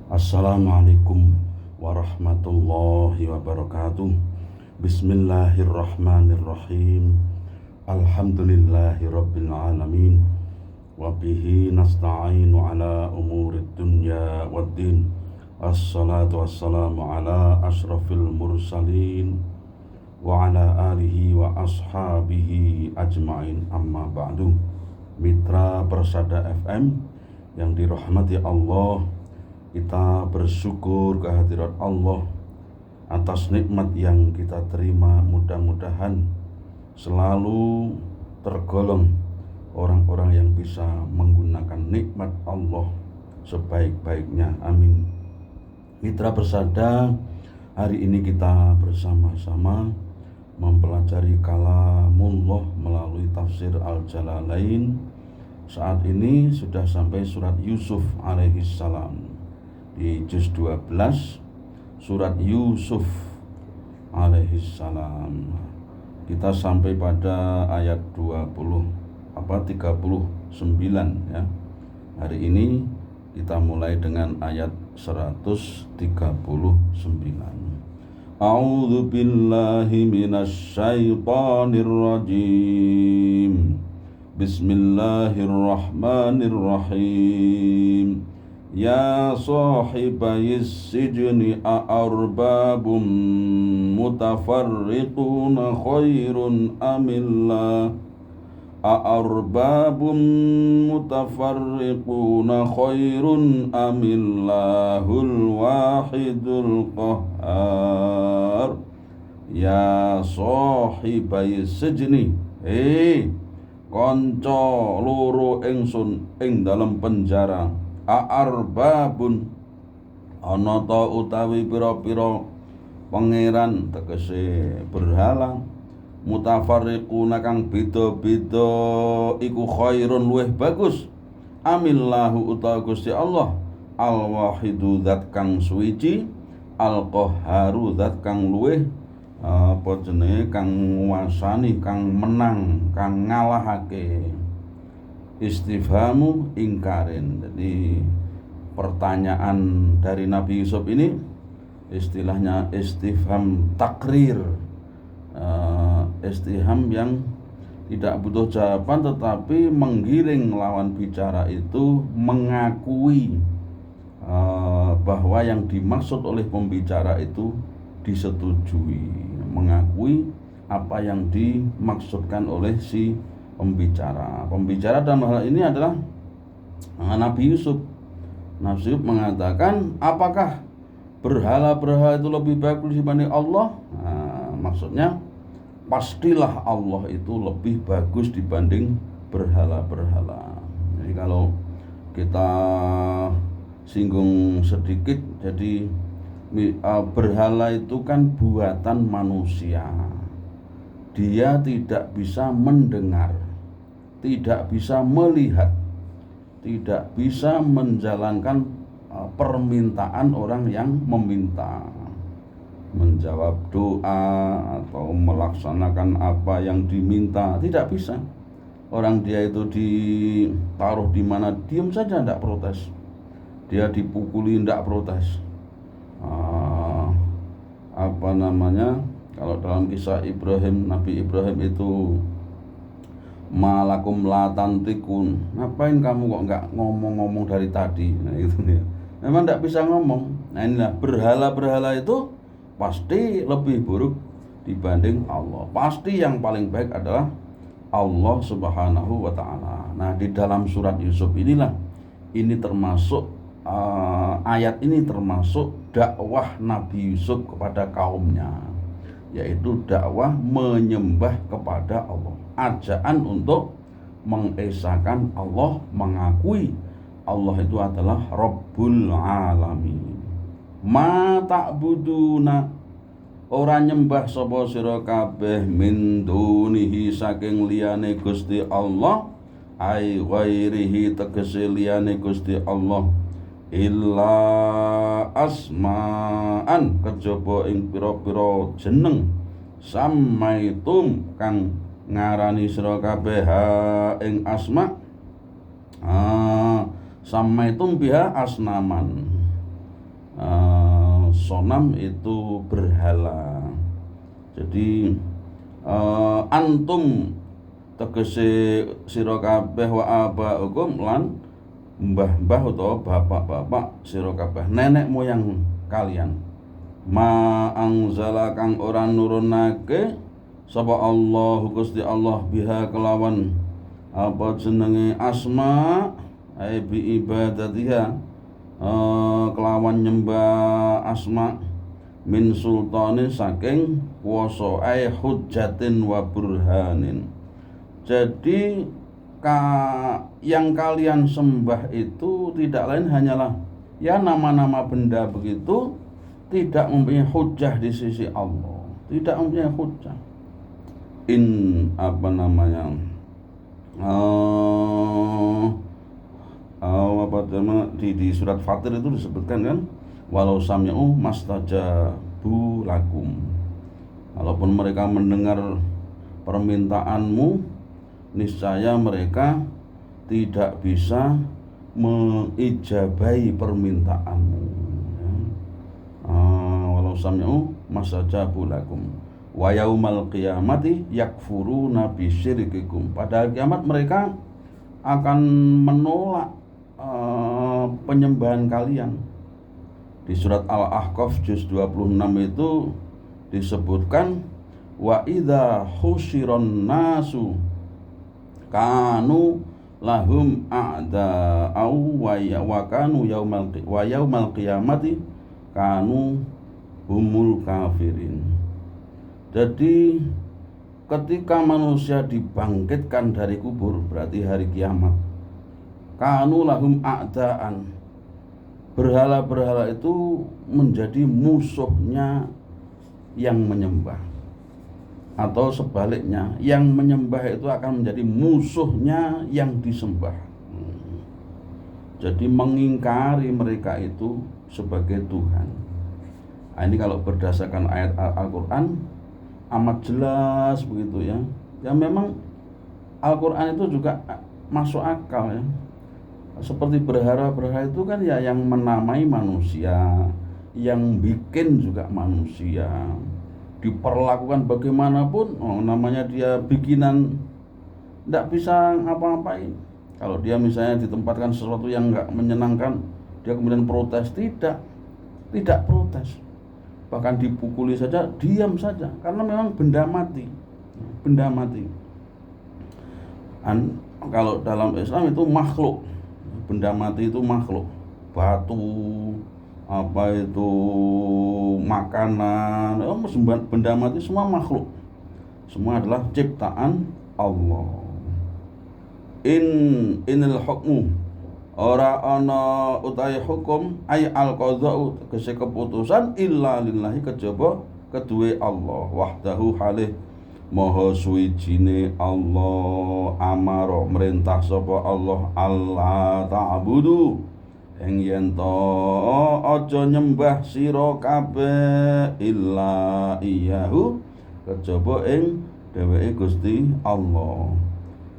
Assalamualaikum warahmatullahi wabarakatuh. Bismillahirrahmanirrahim. Alhamdulillahi rabbil alamin. Wabihi nasta'inu ala umurid dunya waddin. Assalatu wassalamu ala ashrafil mursalin wa ala alihi wa ashabihi ajma'in, amma ba'du. Mitra Persada FM yang dirahmati Allah, kita bersyukur kehadirat Allah atas nikmat yang kita terima. Mudah-mudahan selalu tergolong orang-orang yang bisa menggunakan nikmat Allah sebaik-baiknya. Amin. Mitra Persada, hari ini kita bersama-sama mempelajari kalamullah melalui tafsir Al-Jalalain. Saat ini sudah sampai surat Yusuf alaihissalam. Di juz 12 surat Yusuf alaihissalam. Kita sampai pada ayat 39 ya. Hari ini kita mulai dengan ayat 139. A'udzu billahi minasy syaithanir rajim. Bismillahirrahmanirrahim. Ya sahibayis sijni a'arbabum mutafarriquna khairun amillah a'arbabum mutafarriquna khairun amillahul wahidul qahhar. Ya sahibayis sijni, kanca loro ingsun ing dalam penjara. A'arbabun, ana ta utawi pira-pira pangeran, tegese berhala, mutafarriquna kang beda-beda iku khairun luweh bagus, amillahu utawa Gusti Allah, al-wahidu zat kang suwiji, al-qahharu zat kang luweh kang nguasani, kang menang, kang ngalahake. Istifhamu ingkarin. Jadi pertanyaan dari Nabi Yusuf ini istilahnya istifham takrir, istifham yang tidak butuh jawaban tetapi menggiring lawan bicara itu mengakui bahwa yang dimaksud oleh pembicara itu disetujui, mengakui apa yang dimaksudkan oleh si pembicara. Pembicara dalam hal ini adalah Nabi Yusuf. Nabi Yusuf mengatakan, apakah berhala-berhala itu lebih baik dibanding Allah? Maksudnya pastilah Allah itu lebih bagus dibanding berhala-berhala. Jadi kalau kita singgung sedikit, jadi berhala itu kan buatan manusia. Dia tidak bisa mendengar, tidak bisa melihat, tidak bisa menjalankan permintaan orang yang meminta, menjawab doa atau melaksanakan apa yang diminta, tidak bisa. Orang dia itu ditaruh di mana diam saja, tidak protes. Dia dipukuli, tidak protes. Kalau dalam kisah Ibrahim, Nabi Ibrahim itu malakum latantikun, ngapain kamu kok nggak ngomong-ngomong dari tadi? Nah itu ya, memang nggak bisa ngomong. Nah inilah berhala-berhala itu pasti lebih buruk dibanding Allah. Pasti yang paling baik adalah Allah Subhanahu wa ta'ala. Nah di dalam surat Yusuf inilah, ini termasuk ayat ini termasuk dakwah Nabi Yusuf kepada kaumnya, yaitu dakwah menyembah kepada Allah, ajaan untuk mengesahkan Allah, mengakui Allah itu adalah Rabbul Alamin. Ma ta'buduna, ora nyembah sapa sira kabeh, min dunihi saking liyane Gusti Allah, ai ghairihi tegese liyane Gusti Allah, illa asma'an kejaba ing pira-pira jeneng, samaitum kang ngarani sira kabeh ing asma, samaitum biha asnaman, sonam itu berhala. Jadi antum tegese sira kabeh wa abaukum lan mbah-mbah utawa bapak-bapak sira kabeh, nenek moyang kalian, ma anzala kang ora nurunake sapa Allah Gusti Allah biha kelawan apa jenenge asma ai bi ibadatiha kelawan nyembah asma min sultanin saking kuwasa ai hujjatin wa burhanin. Jadi yang kalian sembah itu tidak lain hanyalah ya nama-nama benda begitu, tidak mempunyai hujjah di sisi Allah, tidak mempunyai hujjah. Di surat Fatir itu disebutkan kan, walau sami'u mastajabu lakum, walaupun mereka mendengar permintaanmu, niscaya mereka tidak bisa mengijabahi permintaanmu. Walau sami'u mastajabu lakum wa yaumal qiyamati yakfuruna bisyirkikum. Pada kiamat mereka akan menolak penyembahan kalian. Di surat Al-Ahqaf juz 26 itu disebutkan wa idza husyiron nasu kanu lahum a'da'au wa kanu yaumal qiyamati kanu humul kafirin. Jadi ketika manusia dibangkitkan dari kubur, berarti hari kiamat, kanu lahum a'da'an, berhala-berhala itu menjadi musuhnya yang menyembah, atau sebaliknya, yang menyembah itu akan menjadi musuhnya yang disembah. Jadi mengingkari mereka itu sebagai Tuhan. Nah, ini kalau berdasarkan ayat Al-Quran amat jelas begitu ya. Ya memang Al-Quran itu juga masuk akal ya. Seperti berhala-berhala itu kan ya yang menamai manusia, yang bikin juga manusia, diperlakukan bagaimanapun, namanya dia bikinan, tidak bisa ngapa-ngapain. Kalau dia misalnya ditempatkan sesuatu yang nggak menyenangkan, dia kemudian protes, tidak protes, bahkan dipukuli saja diam saja, karena memang benda mati. Kalau dalam Islam itu makhluk, benda mati itu makhluk, batu, apa itu makanan, benda mati semua makhluk, semua adalah ciptaan Allah. Inil hukmu, ora ana utahe hukum ay al qada'u tegese keputusan illa lillahi kejaba keduwe Allah wahdahu halih maha suwijine Allah. Amara merintah sapa Allah Allah ta'budu ing yen to aja nyembah sira kabeh illa iyahu kejaba ing dheweke Gusti Allah.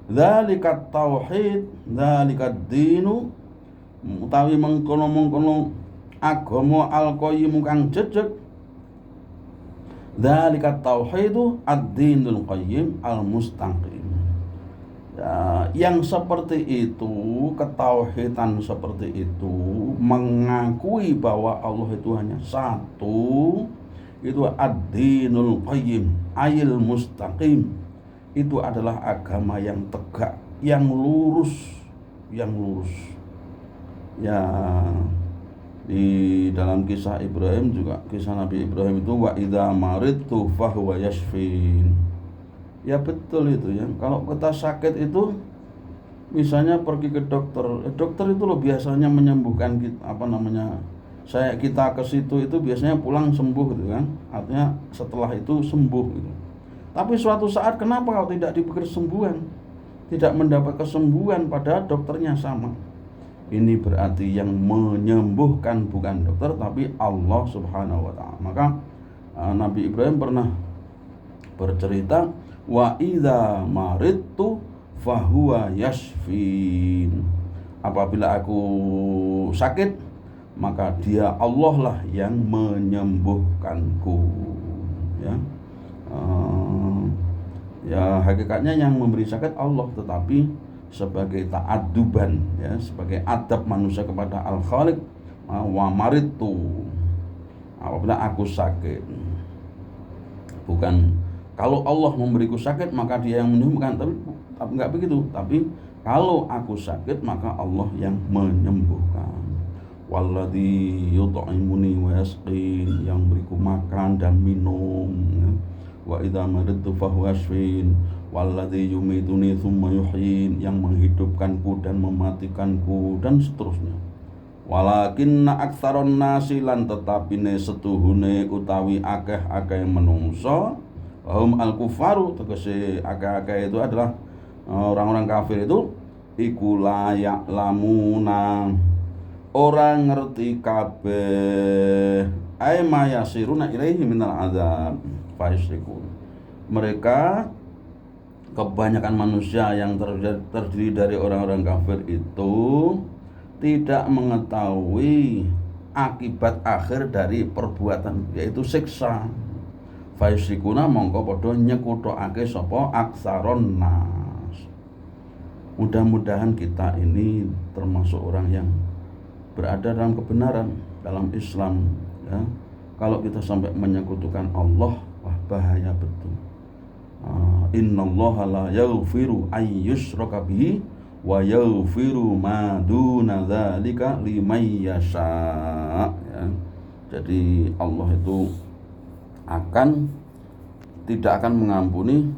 Dzalikat tauhid, dzalikat dinu, utawi mengkono-mengkono agama al-qayyim kang jejeg. Dzalikat tauhidu ad-dinul qayyim al-mustaqim. Ya, yang seperti itu, ketauhidan seperti itu, mengakui bahwa Allah itu hanya satu, itu ad-dinul qayyim ayil mustaqim. Itu adalah agama yang tegak, yang lurus. Ya, di dalam kisah Ibrahim juga, kisah Nabi Ibrahim itu wa idza maridtu fahuwa yashfin. Ya betul itu ya. Kalau kita sakit itu, misalnya pergi ke dokter, dokter itu loh biasanya menyembuhkan kita, kita ke situ itu biasanya pulang sembuh gitu kan. Artinya setelah itu sembuh gitu. Tapi suatu saat kenapa kalau tidak diberi kesembuhan, tidak mendapat kesembuhan, pada dokternya sama? Ini berarti yang menyembuhkan bukan dokter tapi Allah Subhanahu wa ta'ala. Maka Nabi Ibrahim pernah bercerita, wa idza maridtu fahuwa yashfin. Apabila aku sakit, maka dia Allah lah yang menyembuhkanku. Ya, ya hakikatnya yang memberi sakit Allah, tetapi sebagai ta'aduban, ya, sebagai adab manusia kepada Al-Khaliq, wa maridtu, apabila aku sakit. Bukan kalau Allah memberiku sakit maka dia yang menyembuhkan, tapi enggak begitu. Tapi kalau aku sakit maka Allah yang menyembuhkan. Walladzi yut'imuni wa yasqin, yang beriku makan dan minum, ya. Wa idza maridtu fahuwa yashfin. Walladzi yumituni tsumma yuhyin, yang menghidupkanku dan mematikanku, dan seterusnya. Walakinna aktsaron nasi, lan tetapine setuhune utawi akeh-akeh menungso, hum al-kufaru, tegese akeh-akeh itu adalah orang-orang kafir itu, iku la ya'lamuna, orang ngerti kabeh, ay ma yasiruna ilaihi minal azab faisrikun. Mereka, kebanyakan manusia yang terdiri dari orang-orang kafir itu tidak mengetahui akibat akhir dari perbuatan, yaitu siksa. Faisrikuna, mongko padha nyekutokake sapa aksaron nas. Mudah-mudahan kita ini termasuk orang yang berada dalam kebenaran, dalam Islam, ya. Kalau kita sampai menyekutukan Allah, wah bahaya betul. Innallaha la yaghfiru ay yushraka bihi wa yaghfiru ma duna dzalika liman yasha, ya. Jadi Allah itu tidak akan mengampuni